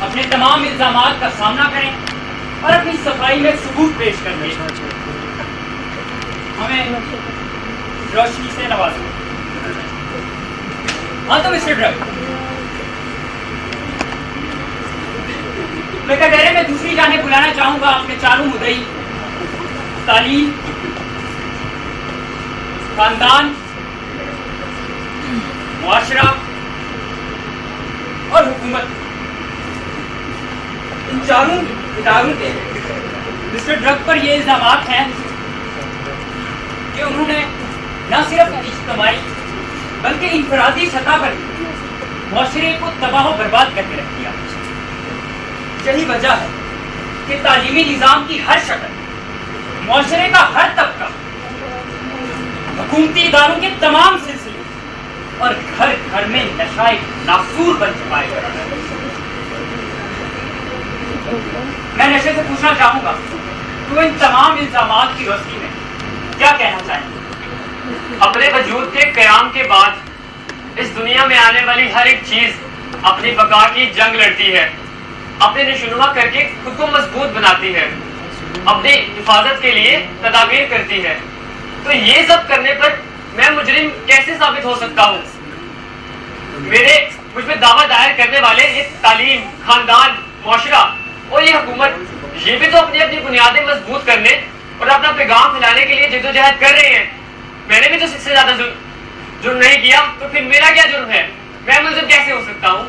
اپنے تمام الزامات کا سامنا کریں اور اپنی صفائی میں ثبوت پیش کر دیں. ہمیں روشنی سے نوازیں. ہاں تو مسٹر ڈرگ، میں کہہ میں دوسری جانب بلانا چاہوں گا اپنے چاروں مدعی: تعلیم، خاندان، معاشرہ اور حکومت. ان چاروں اداروں کے مسٹر ڈرگ پر یہ الزامات ہیں کہ انہوں نے نہ صرف اجتماعی بلکہ انفرادی سطح پر معاشرے کو تباہ و برباد کر کے رکھ دیا. یہی وجہ ہے کہ تعلیمی نظام کی ہر شکل، معاشرے کا ہر طبقہ، حکومتی اداروں کے تمام سلسلے اور گھر گھر میں نشہ نافور بن چکا ہے. میں نشے سے پوچھنا چاہوں گا تو ان تمام الزامات کی روشنی میں کیا کہنا چاہیں گے؟ اپنے وجود کے قیام کے بعد اس دنیا میں آنے والی ہر ایک چیز اپنی بقا کی جنگ لڑتی ہے، اپنے نشوونما کر کے خود کو مضبوط بناتی ہے، اپنی حفاظت کے لیے تدابیر کرتی ہے. تو یہ سب کرنے پر میں مجرم کیسے ثابت ہو سکتا ہوں؟ مجھ پہ دعویٰ دائر کرنے والے یہ تعلیم، خاندان، معاشرہ اور یہ حکومت، یہ بھی تو اپنی اپنی بنیادیں مضبوط کرنے اور اپنا پیغام پھیلانے کے لیے جدوجہد کر رہے ہیں. میں نے بھی تو سب سے زیادہ جرم نہیں کیا، تو پھر میرا کیا جرم ہے؟ میں ملزم کیسے ہو سکتا ہوں؟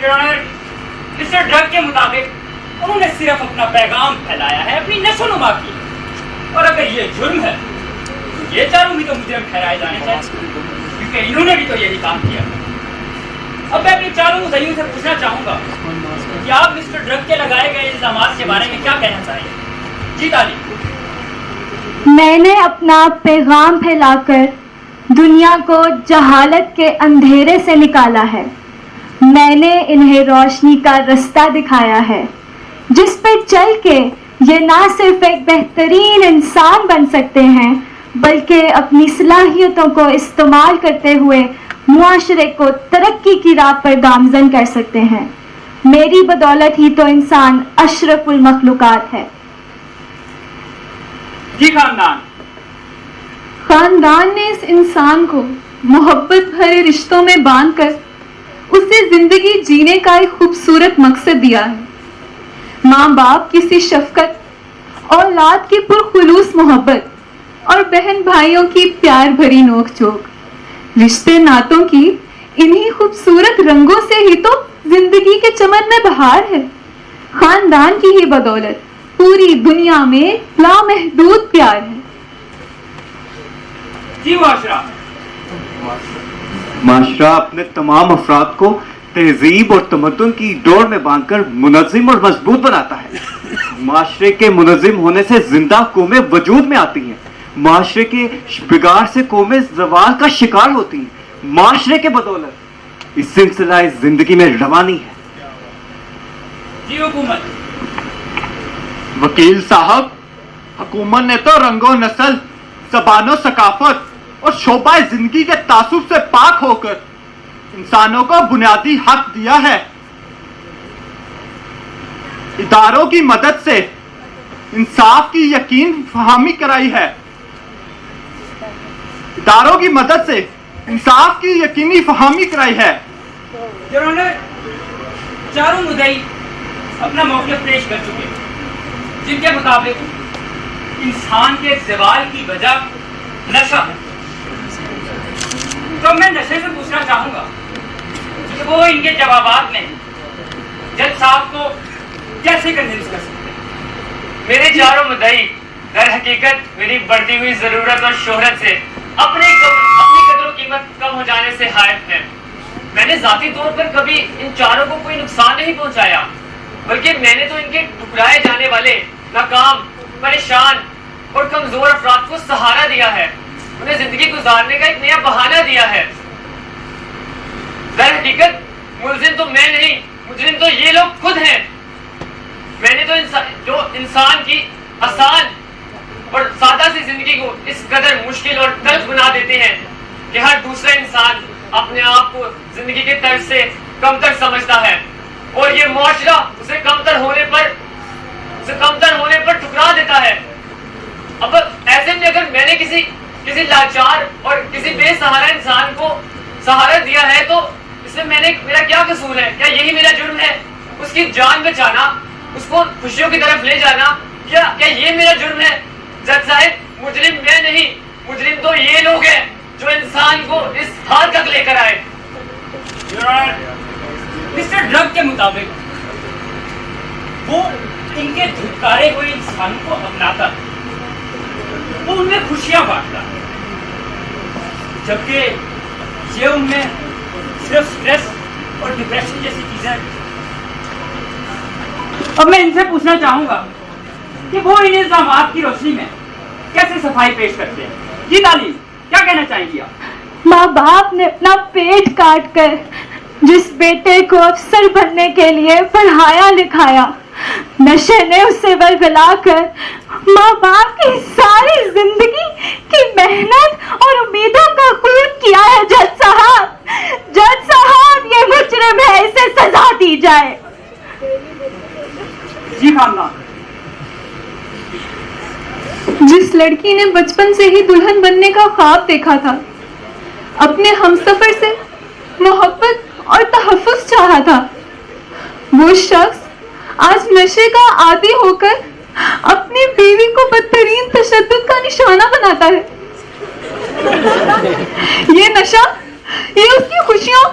یور آنر، مسٹر ڈرگ کے مطابق انہوں نے صرف اپنا پیغام پھیلایا ہے، اپنی نشوونما کی. اور اگر یہ جرم ہے تو یہ چاروں بھی تو مجرم ٹھہرائے جانے چاہیے، کیونکہ انہوں نے بھی تو یہی کام کیا. اب میں اپنی چاروں مدعیوں سے پوچھنا چاہوں گا کہ آپ مسٹر ڈرگ کے لگائے گئے الزامات کے بارے میں کیا کہنا چاہیں گے؟ جی تعلیم. میں نے اپنا پیغام پھیلا کر دنیا کو جہالت کے اندھیرے سے نکالا ہے. میں نے انہیں روشنی کا رستہ دکھایا ہے جس پہ چل کے یہ نہ صرف ایک بہترین انسان بن سکتے ہیں بلکہ اپنی صلاحیتوں کو استعمال کرتے ہوئے معاشرے کو ترقی کی راہ پر گامزن کر سکتے ہیں. میری بدولت ہی تو انسان اشرف المخلوقات ہے. جی خاندان. خاندان نے اس انسان کو محبت بھرے رشتوں میں باندھ کر اسے زندگی جینے کا ایک خوبصورت مقصد دیا ہے. ماں باپ کی سی شفقت، اولاد کی پرخلوص محبت اور بہن بھائیوں کی پیار بھری نوک جھوک، رشتے ناتوں کی انہی خوبصورت رنگوں سے ہی تو زندگی کے چمن میں بہار ہے. خاندان کی ہی بدولت پوری دنیا میں لامحدود پیار ہے. جی معاشرہ. معاشرہ اپنے تمام افراد کو تہذیب اور تمدن کی ڈور میں باندھ کر منظم اور مضبوط بناتا ہے. معاشرے کے منظم ہونے سے زندہ قومیں وجود میں آتی ہیں. معاشرے کے بگاڑ سے قومیں زوال کا شکار ہوتی ہیں. معاشرے کے بدولت اس سلسلہ زندگی میں روانی ہے. جی حکومت. وکیل صاحب، حکومت نے تو رنگ و نسل، زبان و ثقافت اور شعبہ زندگی کے تعصب سے پاک ہو کر انسانوں کو بنیادی حق دیا ہے. اداروں کی مدد سے انصاف کی یقین فہمی کرائی ہے. اداروں کی مدد سے انصاف کی یقینی فہمی کرائی ہے. یور آنر، چاروں مدعی اپنا موقف پیش کر چکے ہیں جن کے مطابق انسان کے زوال کی وجہ نشہ ہے. تو میں نشے سے پوچھنا چاہوں گا کہ وہ ان کے جوابات میں جج صاحب کو کیسے کنوینس کر سکتے ہیں؟ میرے چاروں مدعی در حقیقت میری بڑھتی ہوئی ضرورت اور شہرت سے اپنی قدر و قیمت کم ہو جانے سے حائف ہیں. میں نے ذاتی طور پر کبھی ان چاروں کو کوئی نقصان نہیں پہنچایا، بلکہ میں نے تو ان کے ٹکرائے جانے والے ناکام، پریشان اور کمزور افراد کو سہارا دیا ہے، انہیں زندگی گزارنے کا ایک نیا بہانہ دیا ہے. در حقیقت ملزم تو میں نہیں، مجرم تو یہ لوگ خود ہیں. میں نے تو جو انسان کی آسان اور سادہ سی زندگی کو اس قدر مشکل اور تلخ بنا دیتے ہیں کہ ہر دوسرا انسان اپنے آپ کو زندگی کے طرز سے کم تر سمجھتا ہے، اور یہ معاشرہ اسے کمتر ہونے پر ٹھکرا دیتا ہے. اب ایسے میں اگر میں نے کسی لاچار اور کسی بے سہارا انسان کو سہارا دیا ہے تو اس میں میرا کیا قصور ہے؟ کیا یہی میرا جرم ہے؟ اس کی جان بچانا, اس کو خوشیوں کی طرف لے جانا, کیا یہ میرا جرم ہے؟ جج صاحب, مجرم میں نہیں, مجرم تو یہ لوگ ہیں جو انسان کو اس حال تک لے کر آئے. مسٹر ڈرگ کے مطابق وہ ان کے دھتکارے ہوئے انسانوں کو اپناتا, وہ ان میں خوشیاں بانٹتا, جبکہ یہ ان میں صرف سٹریس اور ڈپریشن جیسی چیزیں. اب میں ان سے پوچھنا چاہوں گا کہ وہ ان الزامات کی روشنی میں کیسے صفائی پیش کرتے ہیں. جی تعلیم, کیا کہنا چاہیں گی آپ؟ ماں باپ نے اپنا پیٹ کاٹ کر جس بیٹے کو افسر بننے کے لیے پڑھایا لکھایا, نشے نے اسے ولولا کر ماں باپ کی ساری زندگی کی محنت اور امیدوں کا خون کیا ہے. جج صاحب یہ مجرم ہے, اسے سزا دی جائے. جی خامنہ. جس لڑکی نے بچپن سے ہی دلہن بننے کا خواب دیکھا تھا, اپنے ہمسفر سے محبت اور تحفظ چاہا تھا, وہ شخص آج نشے کا عادی ہو کر اپنی بیوی کو بدترین تشدد کا نشانہ بناتا ہے. یہ نشہ, یہ اس کی خوشیوں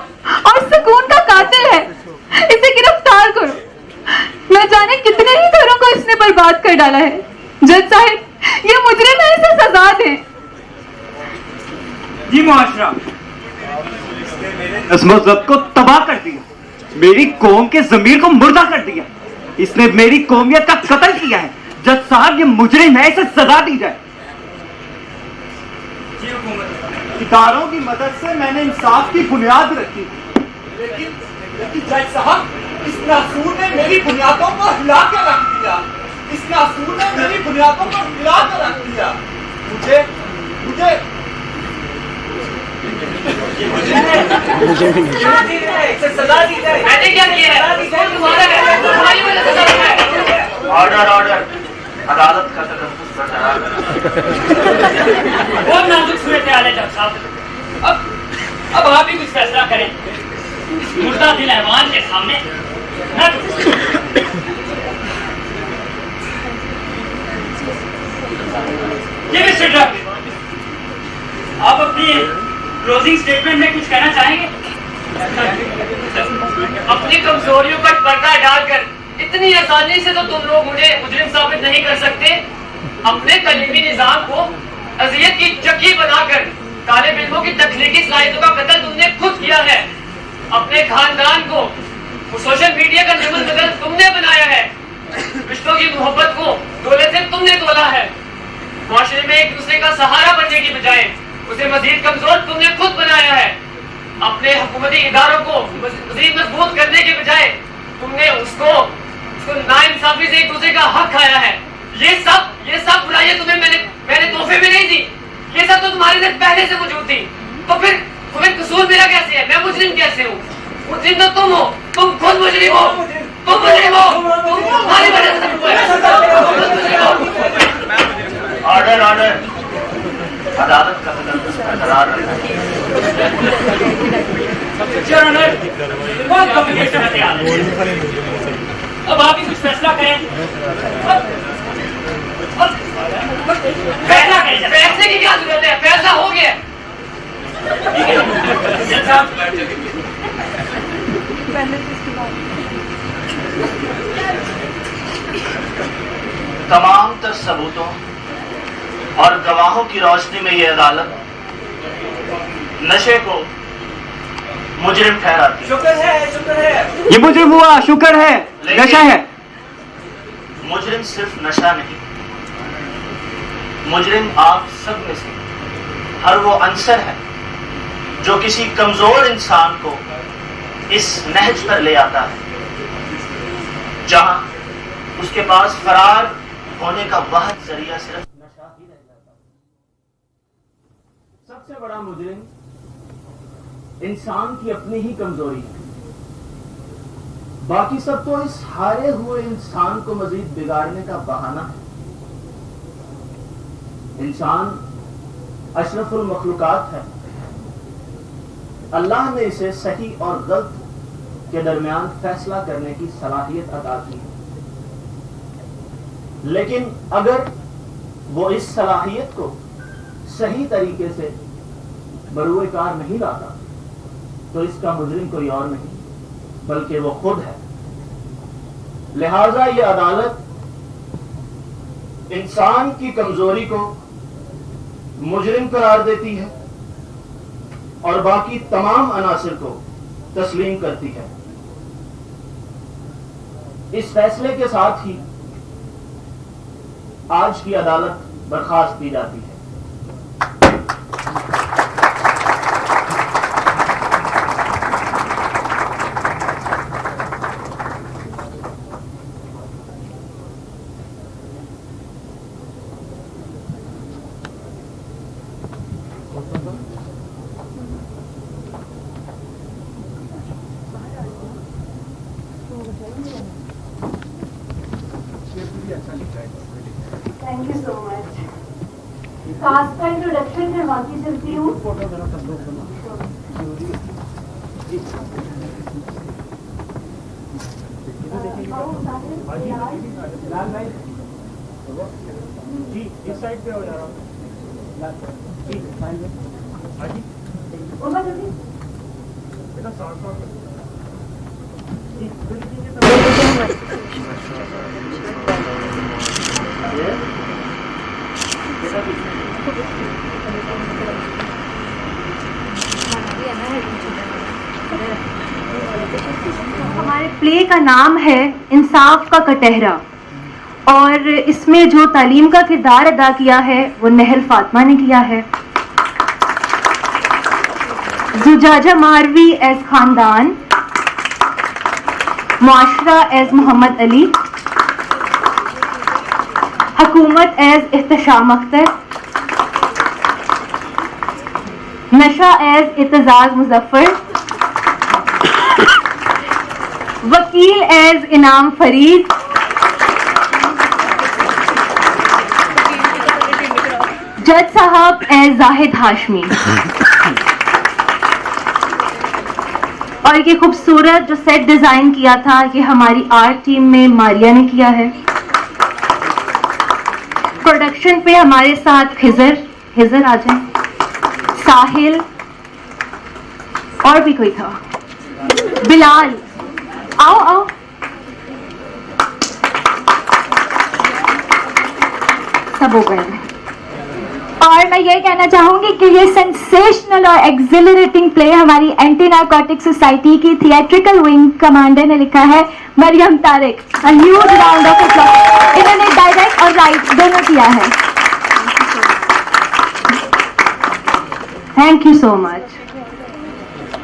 اور سکون کا قاتل ہے. اسے گرفتار کرو. نہ جانے کتنے ہی گھروں کو اس نے برباد کر ڈالا ہے. جج صاحب, یہ مجرم ہے, اسے سزا دیں. جی معاشرہ, نظم و ضبط کو تباہ کر دیا, میری قوم کے ضمیر کو مردہ کر دیا, اس نے میری قومیت کا قتل کیا ہے. جج صاحب یہ مجرم ہے, اسے سزا دی جائے. اداروں کی مدد سے میں نے انصاف کی بنیاد رکھی, لیکن جج صاحب اس ناسور نے میری بنیادوں کو ہلا کے رکھ دیا. مجھے سزا دی جائے. میں نے کیا کیا ہے؟ تمہاری وجہ سے سزا ہے. آرڈر عدالت کا تجسس برقرار ہے. بہت نازک صورتحال ہے جج صاحب. اب آپ ہی کچھ فیصلہ کریں. اس مردہ دل حیوان کے سامنے نہ یہ مسٹر ڈرگ, آپ اپنی کلوزنگ سٹیٹمنٹ میں کچھ کہنا چاہیں گے؟ اپنی کمزوریوں پر پردہ ڈال کر اتنی آسانی سے تو تم لوگ مجھے مجرم ثابت نہیں کر سکتے. اپنے تعلیمی نظام کو اذیت کی چکی بنا کر طالب علموں کی تخلیقی صلاحیتوں کا قتل تم نے خود کیا ہے. اپنے خاندان کو سوشل میڈیا کا نمل بدل تم نے بنایا ہے. رشتوں کی محبت کو دولت سے تم نے تولا ہے. معاشرے میں ایک دوسرے کا سہارا بننے کی بجائے اسے مزید کمزور تم نے خود بنایا ہے. اپنے حکومتی اداروں کو مزید مضبوط کرنے کے بجائے تم نے اس کو ناانصافی سے ایک دوسرے کا حق کھایا ہے. یہ سب برائیاں تمہیں میں نے تحفے میں نہیں دی. یہ سب تو تمہارے اندر پہلے سے موجود تھی. تو پھر تمہیں قصور میرا کیسے ہے؟ میں مجرم کیسے ہوں؟ مجرم تو تم ہو, تم خود مجرم ہو, تم مجرم ہو, تمہاری وجہ سے سب ہوا ہے. آرڈر عدالت کا تجسس برقرار ہے. بہت کمپلیٹ صورتحال ہے. اب آپ ہی کچھ فیصلہ کریں. فیصلہ کریں. پیسے کی کیا ضرورت ہے؟ پیسہ ہو گیا. تمام تر ثبوتوں اور گواہوں کی روشنی میں یہ عدالت نشے کو مجرم ٹھہراتی ہے. شکر ہے. یہ مجرم ہوا, شکر ہے, نشہ ہے. مجرم صرف نشہ نہیں, مجرم آپ سب میں سے ہر وہ عنصر ہے جو کسی کمزور انسان کو اس نہج پر لے آتا ہے جہاں اس کے پاس فرار ہونے کا واحد ذریعہ صرف نشہ ہی رہ جاتا ہے. سب سے بڑا مجرم انسان کی اپنی ہی کمزوری ہے. باقی سب تو اس ہارے ہوئے انسان کو مزید بگاڑنے کا بہانہ ہے. انسان اشرف المخلوقات ہے. اللہ نے اسے صحیح اور غلط کے درمیان فیصلہ کرنے کی صلاحیت عطا کی ہے. لیکن اگر وہ اس صلاحیت کو صحیح طریقے سے بروئے کار نہیں لاتا تو اس کا مجرم کوئی اور نہیں بلکہ وہ خود ہے. لہذا یہ عدالت انسان کی کمزوری کو مجرم قرار دیتی ہے اور باقی تمام عناصر کو تسلیم کرتی ہے. اس فیصلے کے ساتھ ہی آج کی عدالت برخاست دی جاتی ہے. Thank you so much. Cost کا انٹروڈکشن کرواتی چلتی ہوں. ہمارے پلے کا نام ہے انصاف کا کٹہرا اور اس میں جو تعلیم کا کردار ادا کیا ہے وہ نہل فاطمہ نے کیا ہے. زجاجہ ماروی ایز خاندان، معاشرہ ایز محمد علی، حکومت ایز احتشام اختر، نشہ ایز اعتزاز مظفر، وکیل ایز انعام فرید، جج صاحب ایز زاہد ہاشمی. اور یہ خوبصورت جو سیٹ ڈیزائن کیا تھا یہ ہماری آرٹ ٹیم میں ماریا نے کیا ہے. پروڈکشن پہ ہمارے ساتھ خضر آ جائیں، ساحل اور بھی کوئی تھا، بلال آؤ. سب ہو گئے. اور میں یہ کہنا چاہوں گی کہ یہ سینسیشنل اور ایگزیلریٹنگ پلے ہماری اینٹی نارکوٹک سوسائٹی کی تھیٹریکل ونگ کمانڈر نے لکھا ہے، Maryam Tariq. Huge round of applause. انہوں نے ڈائریکٹ اور رائٹ دونوں کیا ہے. Thank you so much.